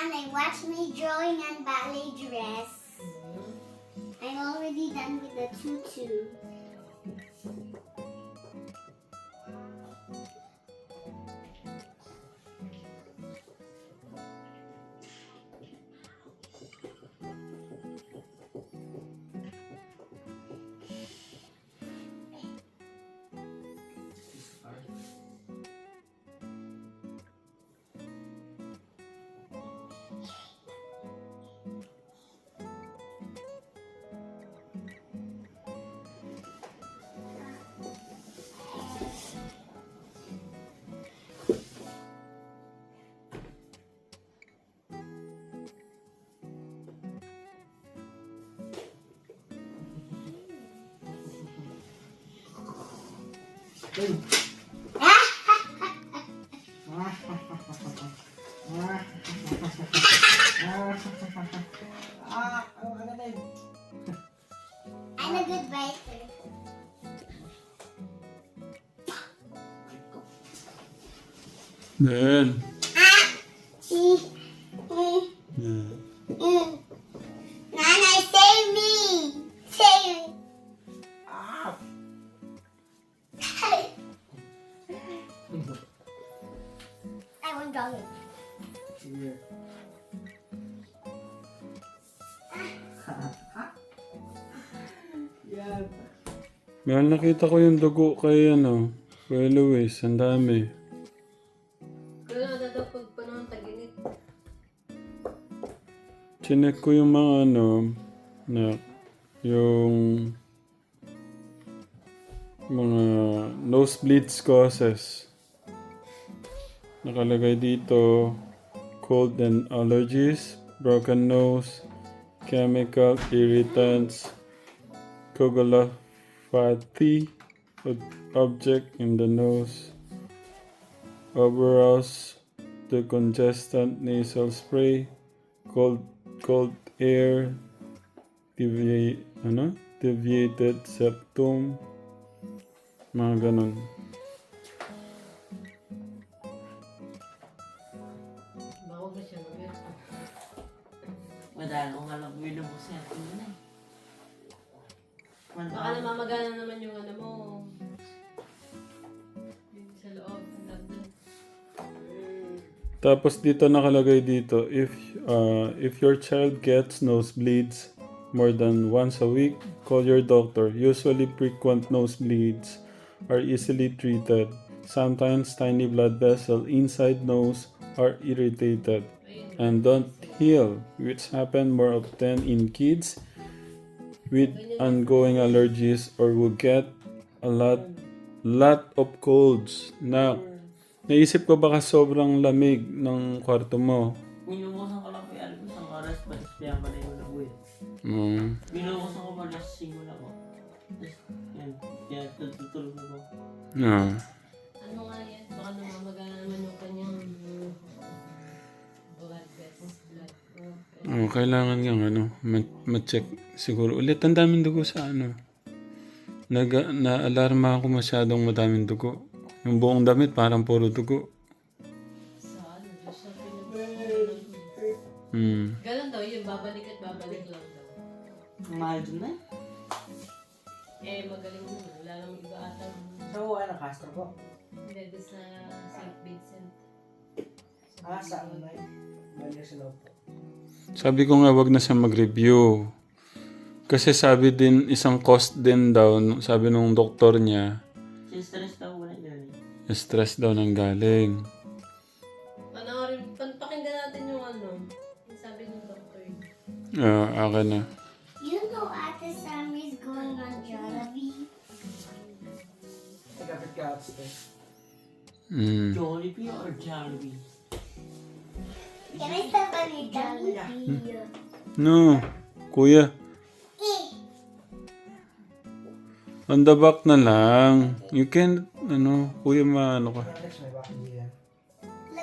Nanay, watch me drawing on ballet dress. I'm already done with the tutu. I'm a good biker. Then. Nanay, save me! Save me! I won't draw it. Mahal, nakita ko yung dugo kay kay Luis. Ang dami. Wala na daw pag panahon tag-init. Chinek ko yung mga yung mga nosebleeds causes. Nakalagay dito, cold and allergies, broken nose, chemical irritants, coagulopathy, object in the nose, overalls, decongestant nasal spray, cold air, deviated septum, mga ganun. Bako ba siya mag-iit? Madalo nga lang mo siya. Baka namamagana naman yung ano mo. Yung sa loob. Ang lagdan. Tapos dito nakalagay dito, if your child gets nosebleeds more than once a week, call your doctor. Usually frequent nosebleeds are easily treated. Sometimes tiny blood vessels inside nose are irritated and don't heal, which happen more often in kids with ongoing allergies or who get a lot of colds. Naisip ko baka sobrang lamig ng kwarto mo. Minukusan ko lang po yung album sa oras pa. Tapos kaya pa na yung nabuhay. Minukusan ko pa last single ako. Tapos yan. Kaya tutulog ako. Ano nga yan? Baka namamagana naman yung kanyang blood vessels. Kailangan nga ma-check siguro ulit. Ang daming dugo sa na-alarma ako masyadong madaming dugo. Yung buong damit parang puro dugo. Sa ano? Diyos na pinag- Ganun daw yun. Babalik at babalik lang daw. Mahal dun na. Magaling mo. Wala nang iba ata. So, Castro po? Hindi, doon sa St. Vincent. Saan na yun? Balik sa loob po. Sabi ko nga wag na siya mag-review. Kasi sabi din, isang cost din daw, sabi nung doktor niya, Stress daw wala yun. stress daw nang galing. Pakinggan natin yung yung sabi ng doktor. Akin na. You know Ate Sam is going on Jollibee. Kapit ka upstairs. Jollibee or Jollibee? Can I step on your Jollibee? No, kuya. On the back na lang. You can, kuya ka. Look at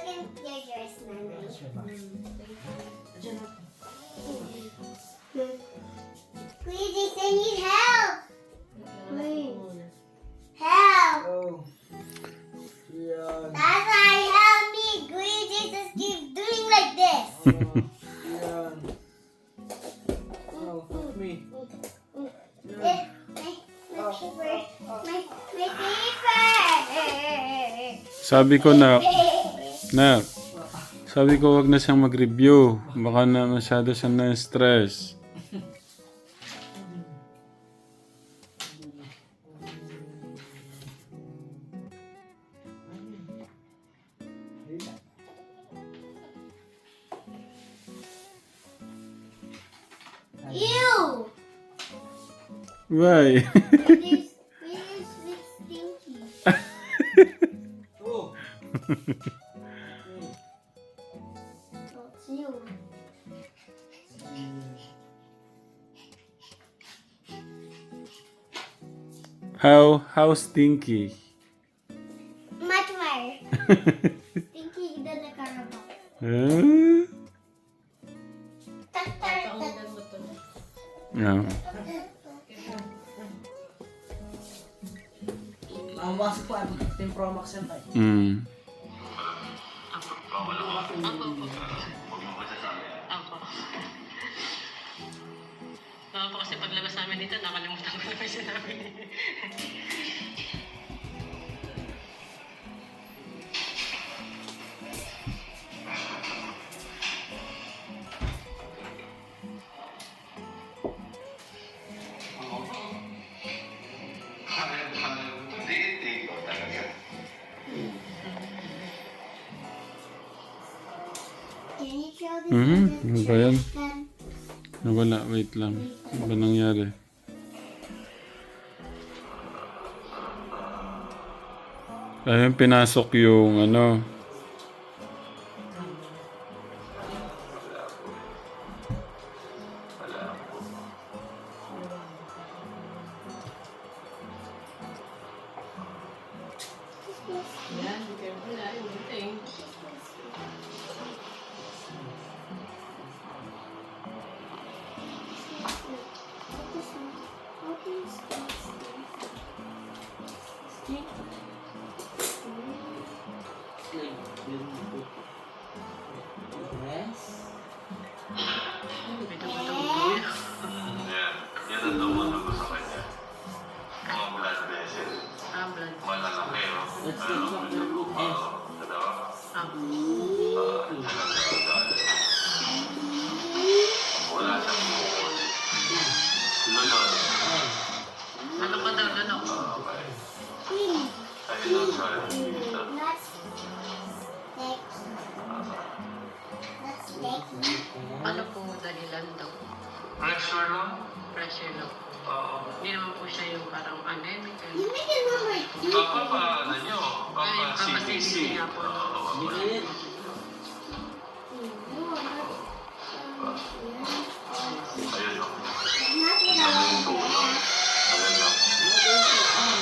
your dress, Nanay. Kuya Jason, need help! Help! Oh. Yan. Tata, help me! Kuya Jesus keeps doing like this. Sabi ko na, sabi ko wag na siyang mag-review. Baka na masyado siyang na-stress. Ew! Why? This is with stinky. Oh! Oh, it's you. How stinky? Much more. Stinky than the caramel. Huh? Paundan mo to. Yeah. Ang basok po, 15 Pro Max yan tayo. Mm. Ako kasi paglabas namin dito, nakalimutan ko na may sinabi. Can you show this Mhm. to Ano the ba yan? can? Nawala. Wait lang. Ano ba nangyari? Ayun, pinasok yung ano. Yan, careful na. Yung Yes. Yan ang tumutugo sa kanya. Mga blood vessel. blood. Malalaki, no? Let's take some of the S. Wala siyang bukod. Lulon. Ano ka daw, ano? Okay. Really? Ayun ang sabi dito. Not sticky. Not sticky. Ano po dahilan daw? Pressure lang? Pressure lang. Oo. Hindi naman po siya yung parang anemic. You make it number two. Papa, ano nyo? Papa, CBC. nga po. Hindi ka yun. Ayun, no? Not without Ayun lang.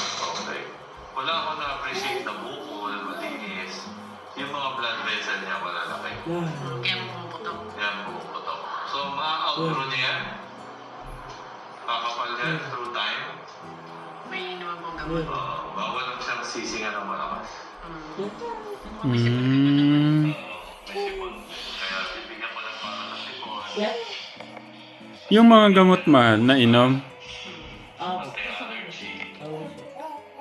Okay. Wala ako na-appreciate na bukol, matinis. Yung mga blood vessel niya malalaki. Kaya mo pumuputok. Yan, pumuputok. So, ma-outgrow niya yan. Kakapal yan through time. May naman pong gamot. Bawal lang siyang sisingan ng malakas. Mm. May sipon. Kaya bibigyan ko ng para sa sipon. Yeah. Yung mga gamot mahal na inom. Anti-allergy.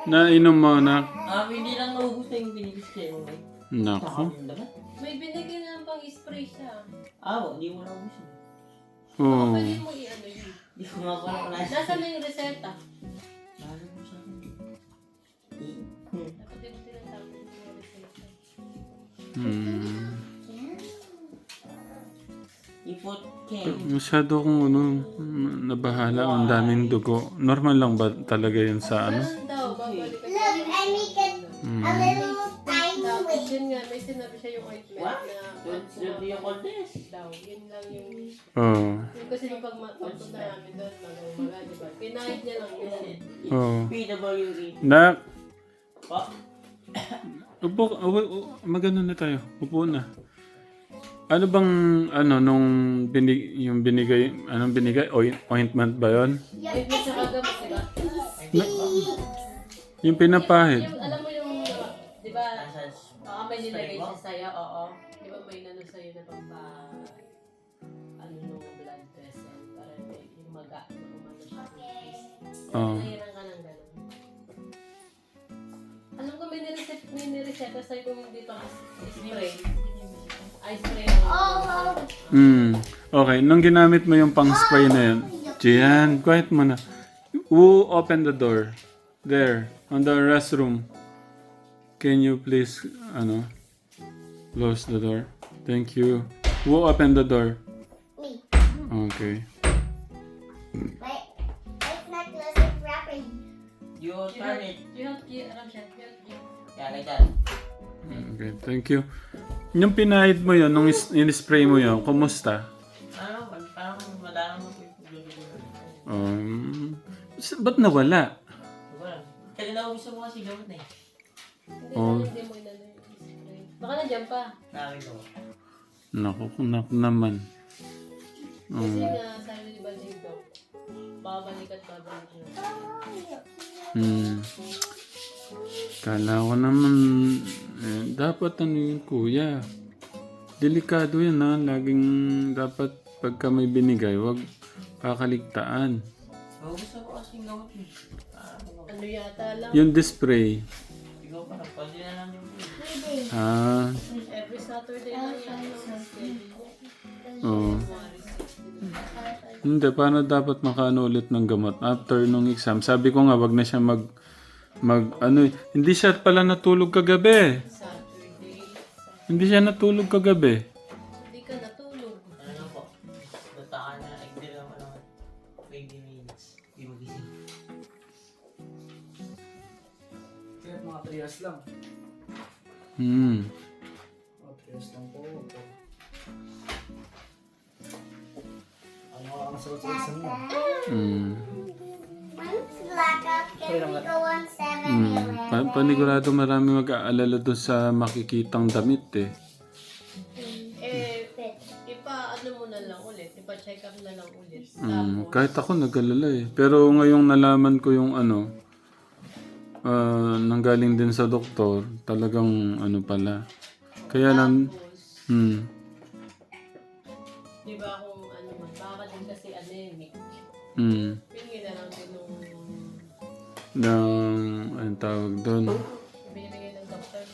Na inom mo na. Hindi lang naubos na yung binigis kayo. Nako. Yung laman. May binigyan na pang spray siya. Hindi mo naubos yun. Oo. Pwede mo i-ano yun. Hindi ko nga pala pala. Nasaan na yung reseta? Lalo mo sa akin. Dapat din mo sinasabi yung reseta. Hmm. Ipot cake. Masyado kong ano, nabahala. Ang daming dugo. Normal lang ba talaga yun sa ano? Ganun daw, babalik ka. Look, I make it a little tiny Tapos way. yun nga, may sinabi siya yung ointment What? na Yun yung contest. daw. Yun lang yung... Oo. Yung kasi yung pagpunta namin doon, maga, di ba? Pinahit niya lang yun. Oo. PWE. Nak! Pa? Upo, magano na tayo. Upo na. Ano bang, ano, nung yung binigay, anong binigay? Ointment ba yun? Yun yung sa kagamot, di ba? Yung pinapahid. Yung, alam mo yung, di ba? Nasa May nilagay spray mo? siya sa'yo, oo. Di ba may nano sa'yo na pampa... Ano nung blood vessel? Para yung maga, na umano siya. Oo. Nahirang ka ng gano'n. Alam ko may nireseta sabi ko dito, spray. Ay, spray lang. Oh, Okay, nung ginamit mo yung pang-spray na yun, Gian, quiet mo na. Who opened the door? There, on the restroom. Can you please, close the door? Thank you. Who opened the door? me. Okay. Wait, it's not closing properly. You turn it. Alam siya, Yeah, like that. Okay, thank you. Yung pinahid mo yun, nung in-spray mo yun, kumusta? Parang madalang mo po yung pagluluto. Ba't nawala? Wala. Kasi naubusan mo kasi gamot na eh. Hindi mo inano yung spray. Baka nandiyan pa. Nakakit ko. Naku naman. Kasi nga, sabi ni Bajing Dog, babalik at babalik na. Kala ko naman, dapat yun, kuya. Delikado yan ha. Laging dapat pagka may binigay, wag kakaligtaan. Naubusan ko kasi gamot eh. Ano yata lang, Yung display. Ikaw pa na. Pwede na lang yung every Saturday lang yan yung schedule. Oo. Hindi, paano dapat makaano ulit ng gamot after nung exam? Sabi ko nga, wag na siya hindi siya pala natulog kagabi. Saturday, Hindi siya natulog kagabi. hindi ka natulog. ano lang po. Natakaan na. Hindi lang ako naman. 20 minutes. Hindi magising. Kaya mga 3 years lang. Hmm. Mga 3 years lang po. Ano ang sagot sa exam mo? Once blackout, can we go on 7-Eleven? Panigurado marami mag-aalala doon sa makikitang damit eh. Ano mo na lang ulit, ipa-check up na lang ulit. Kahit ako nag-alala eh. Pero ngayong nalaman ko yung nanggaling din sa doktor, talagang pala. Kaya lang, Di ba kung baka din kasi anemic. Pingin na lang din anong tawag doon? binibigay ng doktor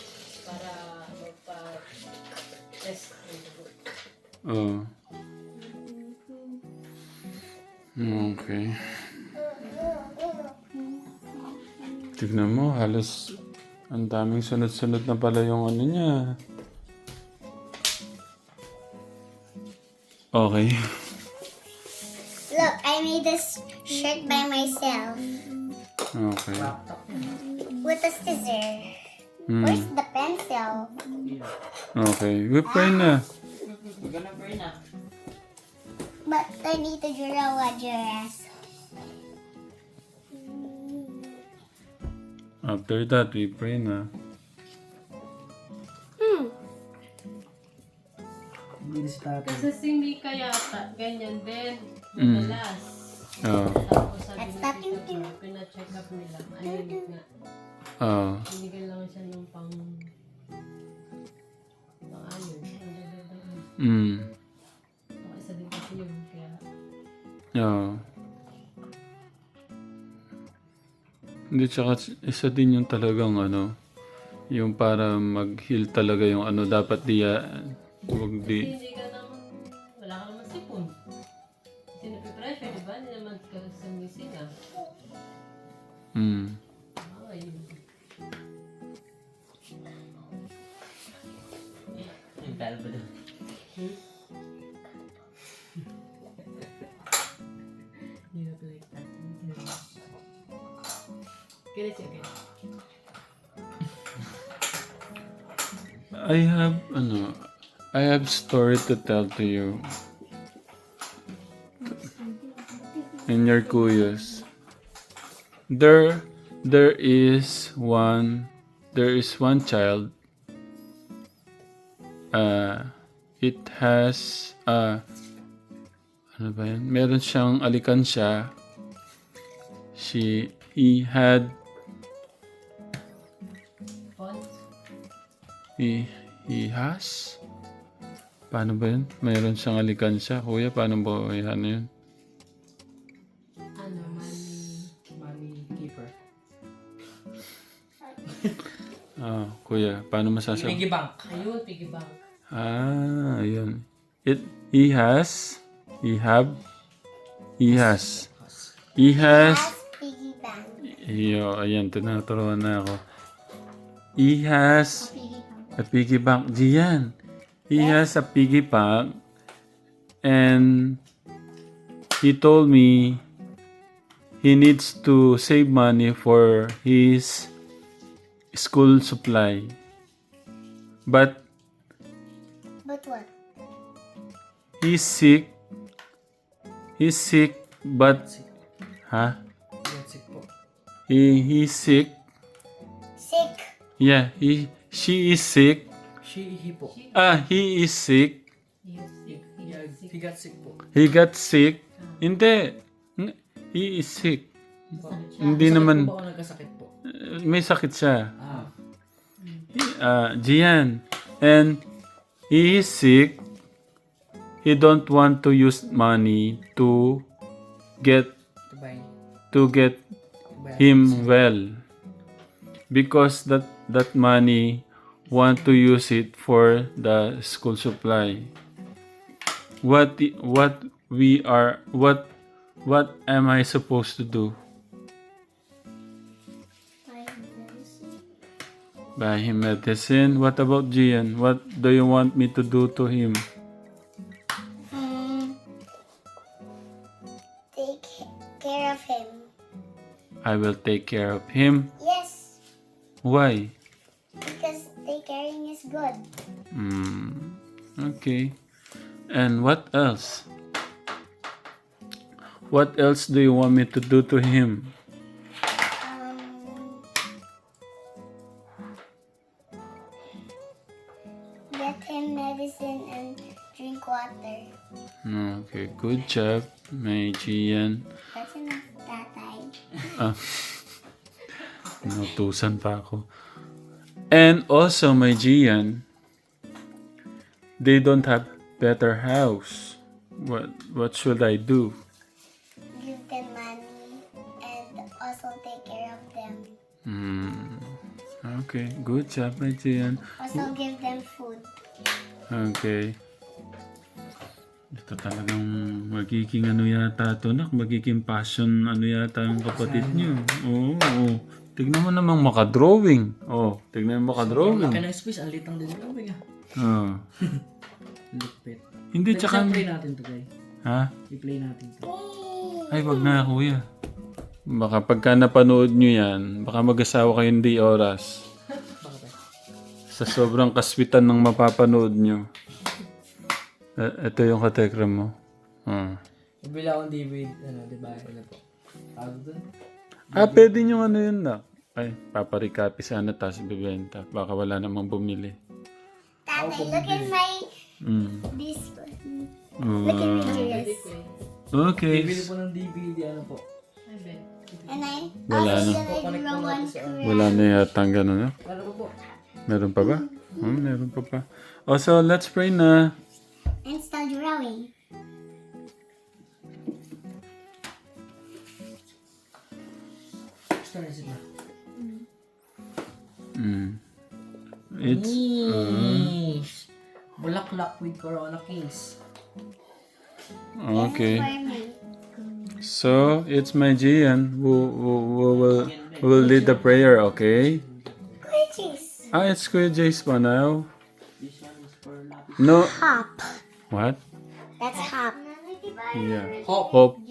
para magpa-test. Oh. Okay. Tignan mo, halos ang daming sunod-sunod na pala yung niya. Okay. Look, I made this shirt by myself Okay. with a scissor. Where's the pencil? Okay. We pray na. We're gonna pray na. But I need to draw a dress. After that, we pray na. Hindi si tatay. Kasi si Mika yata, ganyan din. Madalas. Oh. Tapos sabi That's ni nothing Tito Joe, pina-check up nila. Anemic nga. Oh. Binigyan lang siya ng pang-iron. Baka isa din kasi yun. Kaya Yeah. Hindi, tsaka isa din yung talagang yung para mag-heal talaga yung dapat wag hindi ka naman, wala ka naman sipon. Kasi napipressure, di ba? Hindi naman ka sumising ah. Ay, Yung talo ba doon? hindi na like that. Get it again. I have story to tell to you. And you're curious. There is one child. It has ano ba yan? Meron siyang alikansya. He had Fun? He has? Paano ba yun? Mayroon siyang alikansya. Kuya, paano ba yun? Ano man? Money keeper. Kuya, paano masasabi? Piggy bank. Ayun, piggy bank. Ayun. He has. Has piggy bank. Ayan, tinuturuan na ako. He has Piggy bank. a piggy bank. Gian. He has a piggy bank. And he told me he needs to save money for his school supply. But But what? he's sick. But That's it po. he's sick. Sick. Yeah, she is sick. He po. He is sick. He got sick po. He got sick. Hindi. He is sick. Hindi naman. Po ako nagkasakit po. May sakit siya. Gian. And he is sick. He don't want to use money to get To buy him well. Because that money want to use it for the school supply. What am I supposed to do? Buy him medicine. What about Gian? What do you want me to do to him? Take care of him. I will take care of him. Yes, Why? because take caring is good. Okay. And what else? What else do you want me to do to him? Get him medicine and drink water. Okay, good job, may Gian. That's enough, tatay. Nautusan pa ako. And also, my Gian, they don't have better house. What should I do? Give them money and also take care of them. Okay, good job, my Gian. Also give them food. Okay. Ito talagang magiging ano yata ito, nak. Magiging passion ano yata ang kapatid niyo. Oo. Tignan mo namang makadrawing. Tignan mo makadrawing. Laki ng space, ang litang din lang. Lupit. Hindi, tsaka... Play natin to, guys. Ha? I-play natin to. Ay, wag na, kuya. Baka pagka napanood nyo yan, baka mag-asawa kayo hindi oras. Sa sobrang kaswitan ng mapapanood nyo. Ito yung katekram mo. Nabila akong DVD, diba? Ano po? Tawag doon? Pwede nyo ano yun na. Ay, paparikapi sana tapos bibenta. Baka wala namang bumili. Tatay, look at my this one. Look at my dress. Okay. Bibili po ng DVD, ano po? Ay, Ben. And I Wala na. also grow one career. Wala na yata gano'n. No? Ano po po? Meron pa ba? Meron pa pa. So, let's pray na. And start drawing. Start is it na? It's... Bulaklak with Corona case. Okay. For me. So, it's my Gian who will lead the prayer, okay? Gorgeous. It's Kuya Jace pa now. This one is for lapis. No. Hop. What? That's hop. Yeah. Hop. Hope.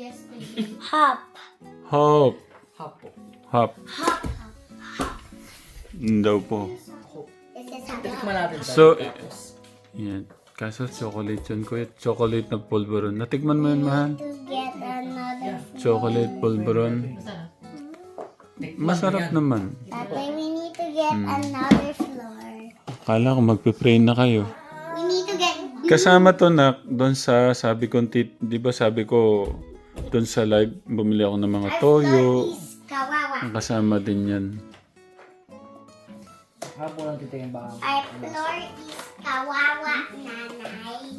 Hop. Hope. Hop po. Hop. Daw po. This is hop. Tikman natin tayo. So, yan. Kaso chocolate yun, Kuya. Chocolate na pulveron. Natikman mo yun, mahal? To get another Chocolate pulveron. Masarap naman. Tatay, we need to get another floor. Akala ko magpe-pray na kayo. We need to get Kasama to na doon sa sabi ko, di ba sabi ko doon sa live, bumili ako ng mga toyo. is kawawa. Kasama din yan. Hapon lang titingin baka. Our floor is kawawa, nanay.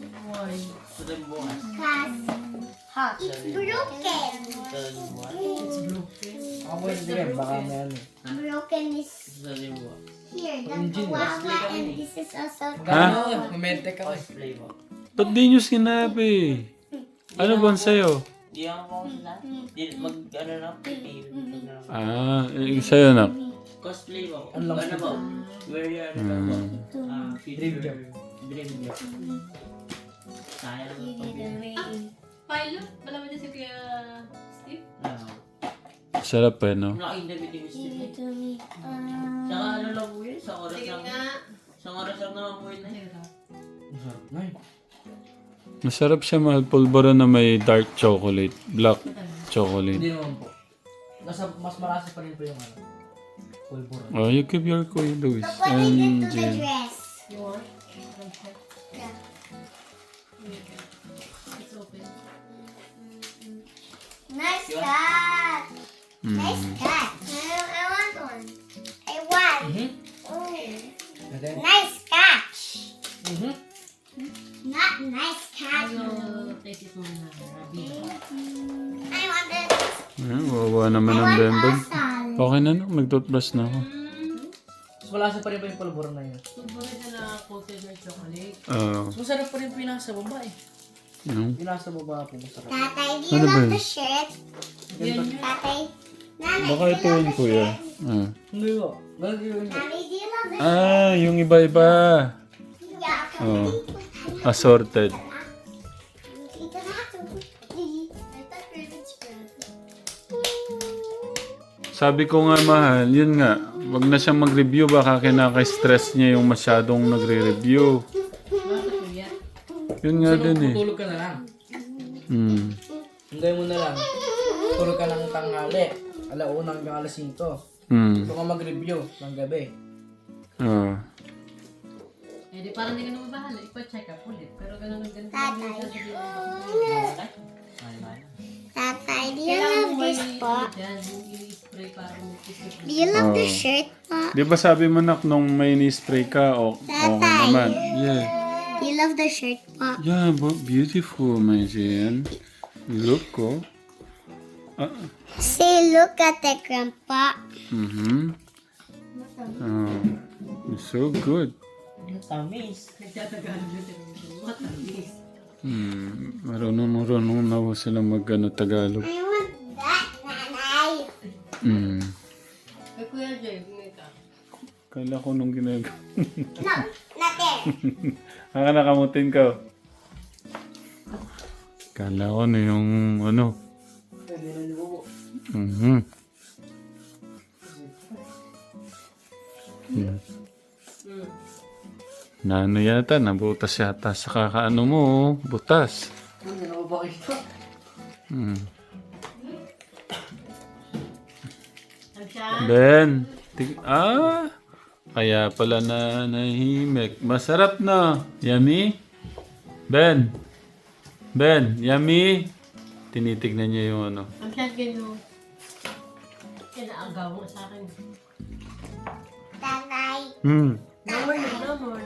Sa din bukas. Because it's broken. Ako yung titingin baka may ano. Broken is Sa din bukas. Here, the guava, and this is also Magkano? Mamente ka eh. Cosplay po. Ba't di nyo sinabi? Ano ba sa'yo? Di ako po sila. Di ano na, pipili. Sa'yo na. Cosplay po. Ano lang Ano po? Where you are po? Dream job. Dream job. Sayang ang pag-ibig. Pilot? Malaman niya si Kuya Steve? Sarap eh, no? Naka-interview din si Steve. Saka ano lang po yun? Sa oras Sige lang. nga. Sa oras lang naman po yun. Masarap na eh. Masarap siya, mahal. Pulboro na may dark chocolate. Black chocolate. Hindi naman po. Mas malasa pa rin po yung ano. Pulburo. Oh, you give your Kuya Luis. Look what I did And to the Jen. dress. You want? Yeah. It's open. Nice cat. Nice cat. I want one. I want. Oh. And then, Nice catch. mhm. Not nice cat. Ano, taste it muna. Rabi. I want this. Wawa naman I ang want Bembon. awesome. Okay na, no? Mag-toothbrush na ako. Mas malasa pa rin po yung pulburo na yun. Subo rin siya na coated ng chocolate. Mas masarap pa rin po yung nasa baba eh. No? Yung nasa baba po masarap. Tatay, do you Ano ba love yun? the shirt? Tatay, Nanay, Baka do ito you yun, love the Kuya. shirt? Hindi po. Ganun yun. Nanay, do you love the shirt? Yung iba-iba. Yeah. Oh. Assorted. Ito na ito. I thought it's good. Sabi ko nga, mahal, yun nga. Wag na siyang mag-review. Baka kinaka-stress niya yung masyadong nagre-review. Ano sa Kuya? Yun nga din eh. Tulog ka na lang. Hmm. Hintay mo na lang. Tulog ka ng tanghali. Alauna hanggang alas 5. Hmm. Ito ka mag-review ng gabi. Ah. Eh di parang hindi ka naman bahala. Ipa-check up ulit. Pero ganun ang ganun. Tatay. Ay, Tatay, do you love this po? Diyan, yung i-spray para mag-kisip. Do you love the Oh. shirt po? Di ba sabi mo nak nung may ni-spray ka, okay naman. Yeah. Do you love the shirt po? Yeah, but beautiful, my Jen. Look, oh. Say, look at the grandpa. Mm-hmm. So good. tamis. Nagtatagalog na television. Matamis. Marunong na ho sila Tagalog. I want that, Nanay. Eh, Kuya Jay, bumili ka. Kala ko nung ginagawa. No, not there. Nakamutin ka. Kala ko na yung ano. Mhm. Na ano yata, nabutas yata sa kakaano mo, oh. Butas. Hindi na ba ito? Hmm. Agsya. Ben, kaya pala na nahimik. Masarap na. Yummy? Ben, yummy? Tinitignan niya yung ano. Agsya, ganyan. Kinaagaw mo sa akin. Tatay. No more.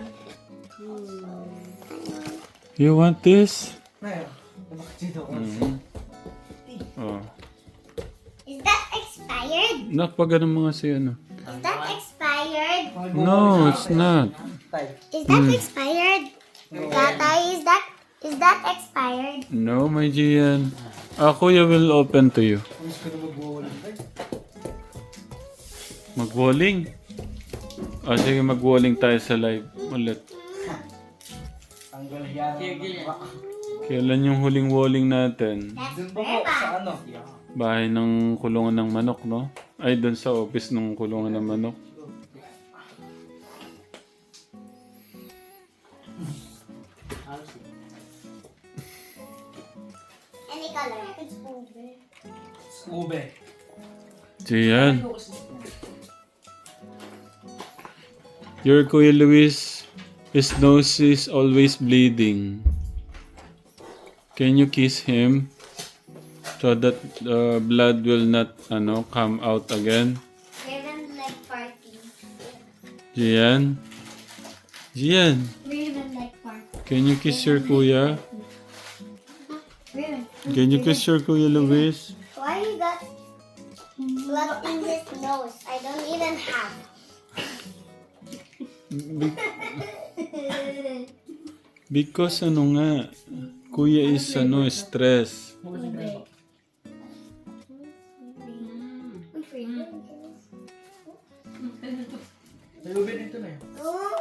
You want this? Ngayon, bakit dito ko? Oh. Is that expired? Nakpag ano mga si ano. Is that expired? No, it's not. Is that expired? Tatay, is that expired? No, my Gian. Kuya will open to you. Gusto ko na mag-walling tayo. Mag-walling? Sige, mag-walling tayo sa live ulit. Tanggal yan. Kailan yung huling walling natin? That's Doon po po sa ano? Bahay ng kulungan ng manok, no? Ay, doon sa office ng kulungan ng manok. Any color. It's over. Ube. Gian. Your Kuya Luis, his nose is always bleeding. Can you kiss him so that the blood will not come out again? Raven leg party. Gian? Raven leg party. Can you kiss your Kuya? Raven. Can you kiss your Kuya Luis? Why you got blood in his nose? I don't even have. Because ano nga, kuya is ano, stress. May ube dito na yun.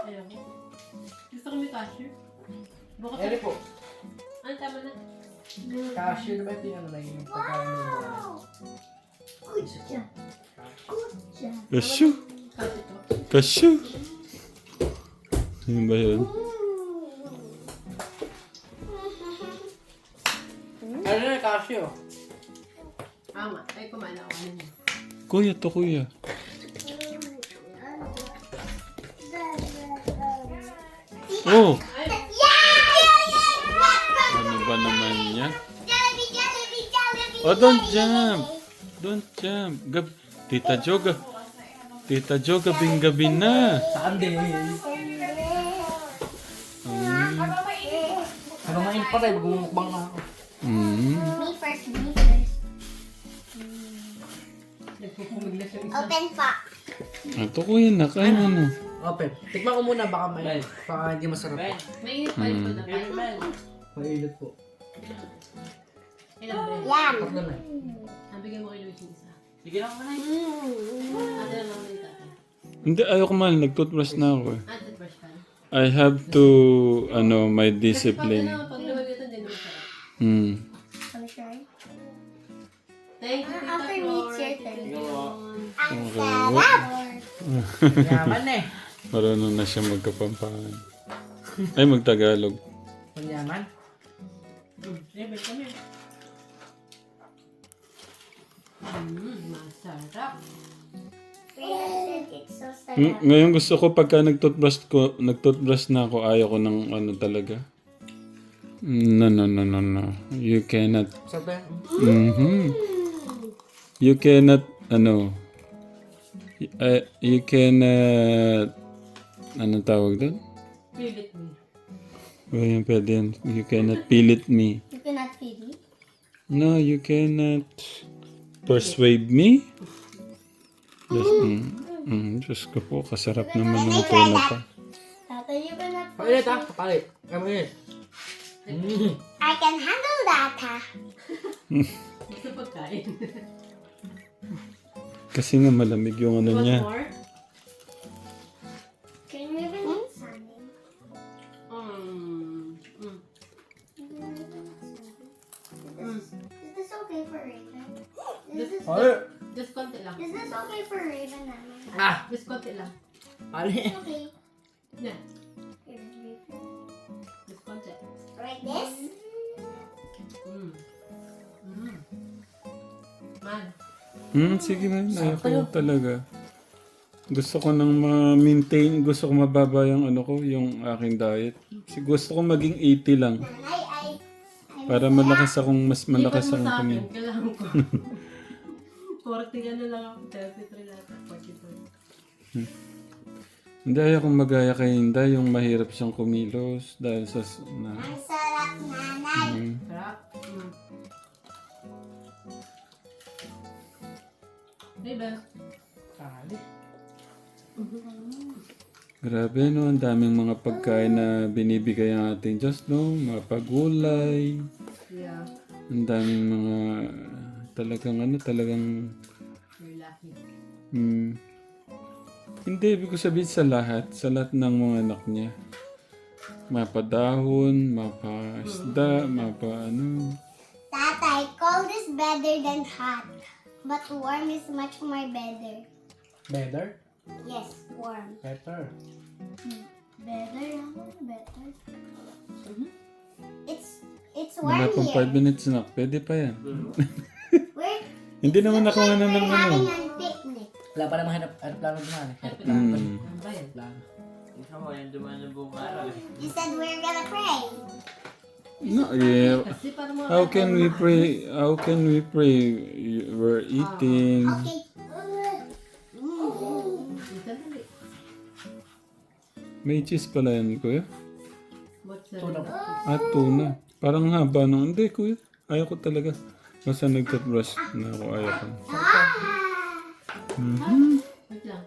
Ayoko. Gusto ko may cashew. Buka Eri po. Ano, tama na. Cashew naman ito yung ano na yung pagkain mo. Good job. Good job. Kasyu. Cashew to. Kasyu. Ano ba yun? Ano na cashew? Tama. Ay, kumain ako. Ano yun? Kuya to kuya. Oh! Ano ba naman niya? Jollibee, Jollibee, Jollibee. Oh, don't jump! Don't jump! Tita Jo, Tita Jo, gabing-gabi na. Sunday. Ano nga yung patay, magmumukbang na ako. Mm. Me first, me first. Nagpupumiglas yung isa. Open pa. Ito kuya, nakain ano. Open. Tikman ko muna, baka may, baka hindi masarap. Ben, Mainit pa rin po na. Ben. Mainit po. Ilang bread? Yan. Tatlo na. Nabigyan mo kay Luis yung isa. Sige lang muna. Ate na lang ulit ate. Hindi, ayoko mahal. Nag-toothbrush na ako eh. Ate, brush ka. I have to, ano, my Pag discipline. pag lumagyan ito, hindi naman sarap. Hmm. Wanna try? Thank you, Tita After Flor. meets your Tita turn. Leon. Ang sarap. Yaman eh. Marunong na siya magkapampangan. Ay, magtagalog. Manyaman. Sige, balik kami. Masarap. It's so Ngayon gusto ko pagka nagtoothbrush na ako, ayaw ko ng ano talaga. No. You cannot. Sabi, You cannot, ano, you cannot, ano tawag doon? Feel it me. Oh, yung pwede yan. You cannot peel it me. You cannot feed me? No, you cannot persuade me. Diyos ko po, kasarap naman ng tuna pa. Tata, you cannot palit ha, kapalit. Kapalit. I can handle that, ha? Gusto pagkain. Kasi nga malamig yung ano Want niya. more? Can you even eat something? Is this okay for Raven? Just konti lang. Is this okay for Raven, Mama? Ah, Just konti lang. palit. Okay. Yeah. Here, Raven. Just konti. Like this? Man. Sige na, ayoko talaga. Gusto ko nang ma-maintain, gusto ko mababa yung ano ko, yung aking diet. Gusto ko maging 80 lang. Para malakas akong, mas malakas Lipat mo akong sa akin, kumain. kailangan ko. 40 ano lang ako, 33 lang ako, 42. Hindi, ayokong magaya kay Hinda, yung mahirap siyang kumilos dahil sa... Ang sarap, nanay. Sarap. Diba? Palit. Grabe no, ang daming mga pagkain na binibigay ang ating Diyos, no? Mga pagulay. Yeah. Ang daming mga talagang You're lucky. Hindi, ibig ko sabihin sa lahat ng mga anak niya. Mapadahon, mapaisda, ano. Tatay, cold is better than hot. But warm is much more better. Better? Yes, warm. Better. Better? Better. It's warm Wala pang 5 here. minutes na. Pwede pa yan. We're Hindi naman ako ano ng ano. having a picnic. Wala pa naman aeroplano dumaan eh. Ano ba yan? Aeroplano. Ikaw mo, yung dumaan ng buong araw eh. You said we're gonna pray. No, yeah. Kasi para mo... How can we pray? How can we pray? We're eating. Okay. Sandali. May cheese pala yan, kuya. What's Tuna po. Tuna. Parang haba nung. Hindi, kuya. Ayaw ko talaga. Basta nag-toothbrush na ako. Ayaw ko. Wait lang.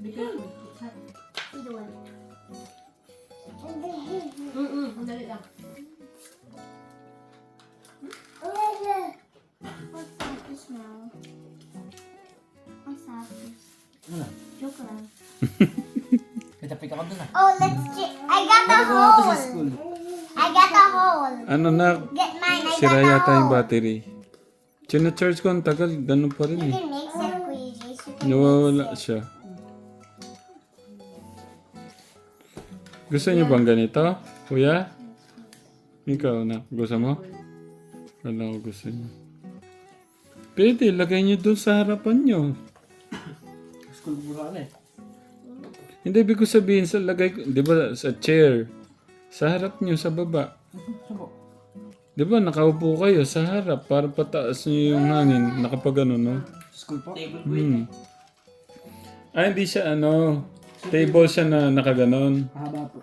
Bigyan mo. It's hot. the one. Ang dali lang. What's that to smell? What's that? Ano? Joke lang. Pitapik ako dun ah. Oh, I got the Bago ako to sa hole. school. I got the hole. Ano na, Get mine. I sira got the yata yung hole. battery. China-charge ko ang tagal, ganun pa rin You eh. can mix it, Kuya Jace. You can Nawawala siya. Gusto niyo bang ganito? Kuya? Ikaw na. Gusto mo? Wala ko gusto niyo. Pwede, lagay niyo doon sa harapan niyo. School ko sana eh. Hindi, ibig ko sabihin sa lagay, di ba, sa chair. Sa harap niyo, sa baba. Subo. Di ba, nakaupo kayo sa harap para pataas niyo yung hangin. Nakapag ano, no? School po? Table po yun. Hindi siya ano, table siya na nakaganon. Mahaba po.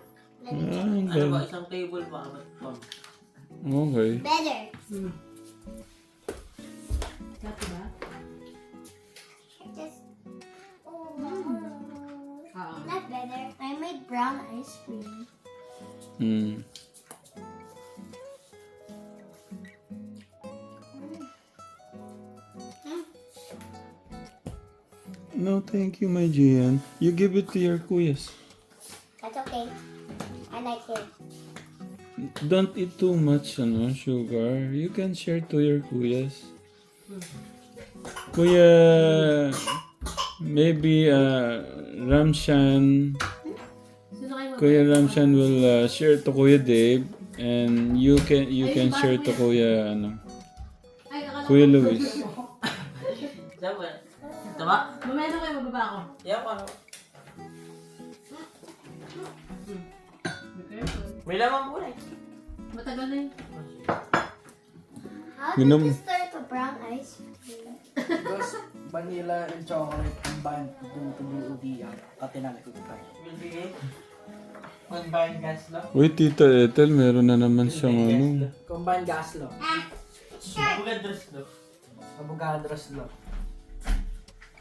Ah, Ano ba? Isang table pa. okay. better. Dati ba? Just, Ah. not better. I made brown ice cream. Hmm. No, thank you, my Gian. You give it to your kuyas. That's okay. I like it. Don't eat too much sugar. You can share to your kuyas. Kuya, maybe Ramshan, Sino kayo Kuya Ramshan will share to Kuya Dave, and you can share to Kuya Ay, akala Kuya Luis. Diyan ba? Tama? Mamaya na kayo, mababa ako. Yan ano? Be careful. May laman po na eh. Matagal na yun. How Yun did ang- you start a brown ice cream? Because vanilla and chocolate combined to be katinali ko tayo. Will bigay. Combined gas lang. Uy, Tita Ethel, meron na naman siyang ano. Combined gas law. Sharp. Bugad dress do. Avogadros law.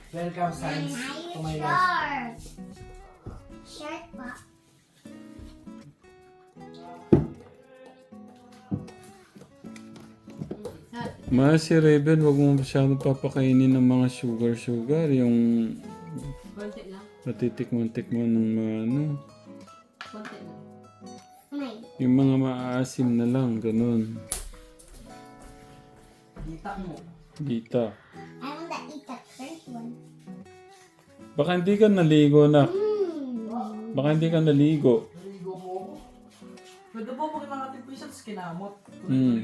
Welcome science to my life. Sharp. Sharp pa. Ma, si Raven, wag mo masyadong papakainin ng mga sugar. Yung Konti lang. natitikman-tikman ng mga ano. Konti lang. May. Yung mga maaasim na lang, ganun. Dita mo. Dita. I want to eat the current one. Baka hindi ka naligo na. Baka hindi ka naligo. Naligo mo ako. Pwede po pag nakatipisan sa kinamot. Hmm.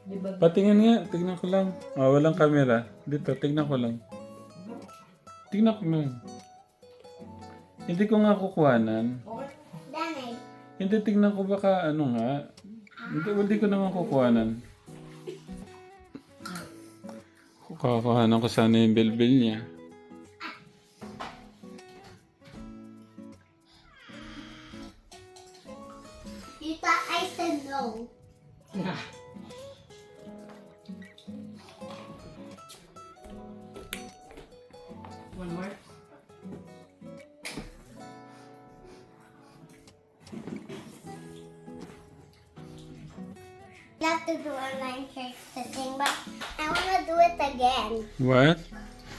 Diba? Patingin nga, tignan ko lang. Walang camera. Dito, tignan ko lang. Tignan ko lang. Hindi ko nga kukuhanan. Danay. Hindi, tignan ko baka ano nga. Hindi ko naman kukuhanan. Kukuhanan ko sana yung bilbil niya. You thought I said no. One more. You have to do online church thing, but I want to do it again. What?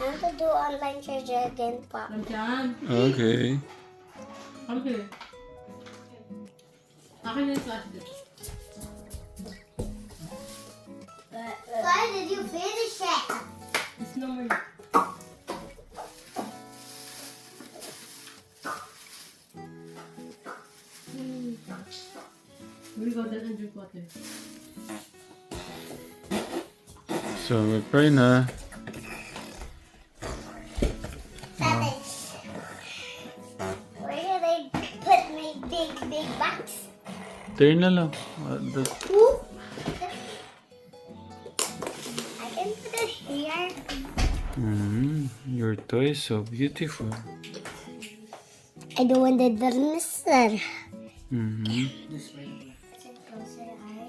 I want to do online church again, pa. Nandiyan. Okay. Okay. Akin na yung plastic. Why did you finish it? It's no more. We go down and drink water. So, we pray na. Savage. Where did I put my big box? Turn na lang. Ooh. I can put it here. Your toy is so beautiful. I don't want the dinosaur.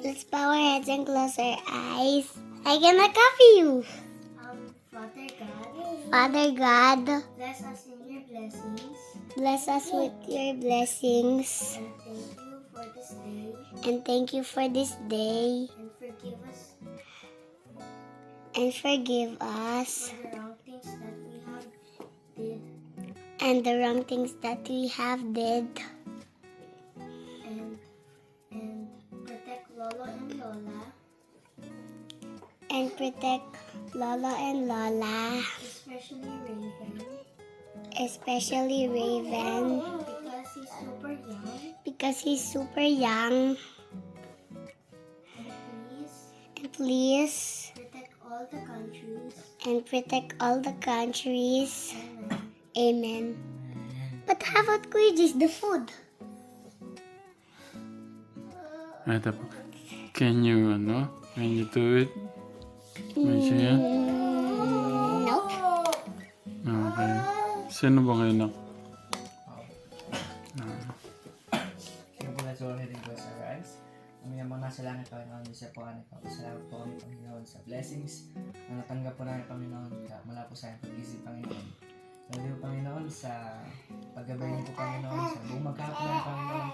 Let's bow our heads and close our eyes. I gonna copy you. Father God. Father God. Bless us in your blessings. Bless us with your blessings. And thank you for this day. And forgive us. And the wrong things that we have did. And protect Lolo and Lola. And protect Lolo and Lola. Especially Raven. Because he's super young. And please. Protect all the countries. Amen. But how about Kuya Jis, the food? Ito po. Can you do it? Medyo yan? Nope. Okay. Sino ba kayo nak? Congratulations rin po sa rise. Ang mga nasa langit, Panginoon, isa po kami. Salamat po kami, Panginoon, sa blessings na natanggap po namin, Panginoon, mula po sa iyong pag-isip, Panginoon. Salamat po, Panginoon, sa paggabay niyo po, Panginoon, sa buong maghapon namin, Panginoon,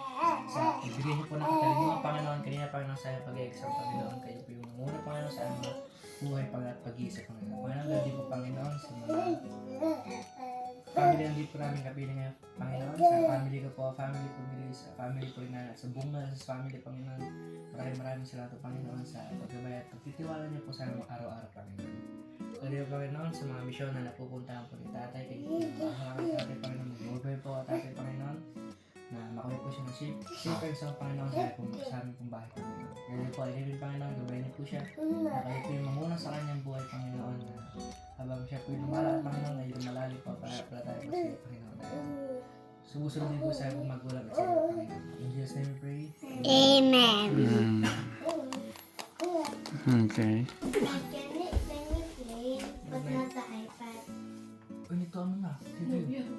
sa pagbigay niyo po ng katalungan, Panginoon, kanina, Panginoon, sa iyong pag-exam, Panginoon, kayo po yung muna, Panginoon, sa aming buhay, Panginoon, at pag-iisip, Panginoon. Panginoon, lagi po, Panginoon, sa mga family ang dito namin kapiling ngayon, Panginoon, sa family ko po, family ko Billy, sa family ko rin na, sa buong na sa family, Panginoon. Maraming salamat po, Panginoon, sa paggabay at pagtitiwala niyo po sa aming araw-araw, Panginoon. Kaya po, Panginoon, sa mga misyon na napupuntahan po ni Tatay, kay Tatay, Panginoon, mag-ubay po, Tatay, Panginoon, na makuha po siya ng safe and sound, Panginoon, sa aming pong bahay, Panginoon. Kaya po, ilibin, Panginoon, gabay niyo po siya, na kayo po yung mamuna sa kanyang buhay, Panginoon, na habang siya po yung lumala, Panginoon, ay lumalali po para tayo po sa Panginoon. Sumusunod din po sa akong magulang at sa iyo, Panginoon. In Jesus' name we pray. Amen. Okay. Can we play, but not the iPad? Uy, nito ano na? Dito.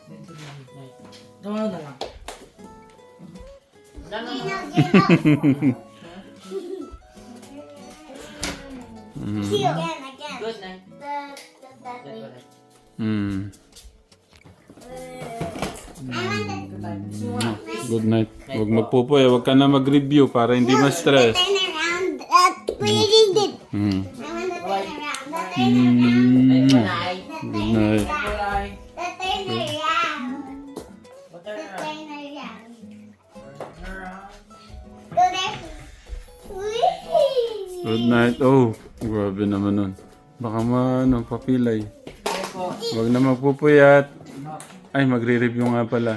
Dito na. Ito ano na lang. Wala na. Again. Good night. That way. Good night. Good night. Huwag magpupoy. Huwag ka na mag-review para hindi ma-stress. Turn around. We did it. I want to turn around. Good night. Good night. Bye. Turn around. What Turn are around. around? Go there. Whee! Good night. Oh, grabe naman nun. Baka papilay. Huwag na magpupuyat. Ay, magre-review nga pala.